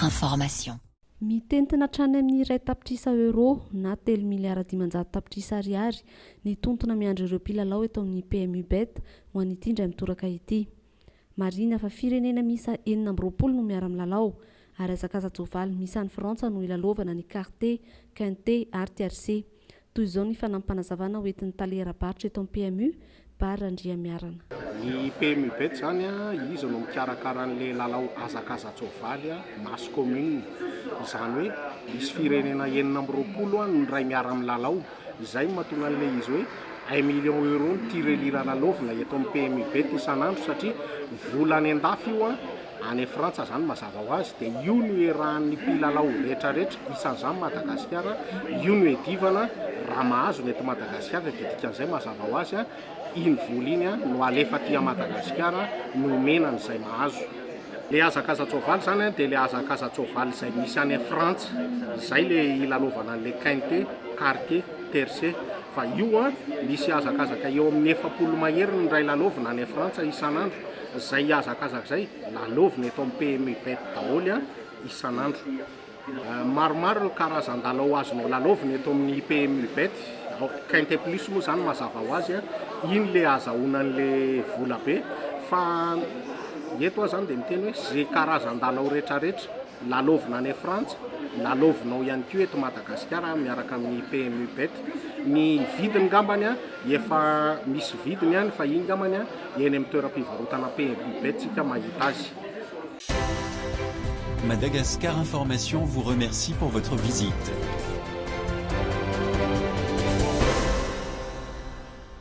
Information. Mitentina hatrany amin'ny iray tapitrisa euro na 3 miliara 500 tapitrisa ariary ny tontona miandry ireo mpilalao eto amin'ny PMU Bet ho an'ity indray mitoraka ity. Marina fa firenena misa 40 no miara-milalao ary hazakaza-tsoavaly misy any Frantsa no ilalovana ny Carte, Quinte ary TRC. Toy izao ny fanampanazavana hoentin'ny talera-barotra eto amin'ny PMU Barandria miarana. Ny PMU Bet zany izy no mikarakara an'ilay lalao hazakaza-tsoavaly masse commune. Izany hoe misy firenena 40 no ray miara-milalao. Izay mahatonga an'ilay izy hoe 1 million euro ny tirelira lalovina eto amin'ny PMU Bet isan'andro satria volany an-dafy io any Frantsa zany mazava ho azy dia io no erahan'ny mpilalao rehetrarehetra isan'izany Madagasikara, io no edivana raha mahazo ny eto Madagasikara dia dikan'izay mazava ho azy iny vola iny no alefa aty Madagasikara no menany izay mahazo. Le hazakaza-tsoavaly zany dia le hazakaza-tsoavaly izay misy any Frantsa, izay le ilalovana le Quinte, Carte, TRC. Fa io misy hazakazaka eo amin'ny 40 mahery ny ray lalovina any Frantsa isan'andro. Izay hazakazaka izay lalovina eto amin'ny PMU Bet daholo isan'andro. Maromaro ireo karazan-dalao azonao lalovina eto amin'ny PMU Bet. Quinte plus moa zany mazava ho azy iny le azahoana an'le vola be fa eto zany dia miteny hoe zay karazan-dalao rehetrarehetra lalovina any Frantsa, lalovinao ihany koa eto Madagasikara miaraka amin'ny PMU Bet. Ny vidiny ngambany efa misy vidiny ihany fa iny ngambany eny amin'ny toeram-pivarotana PMU Bet tsika mahita azy. Madagascar Information vous remercie pour votre visite.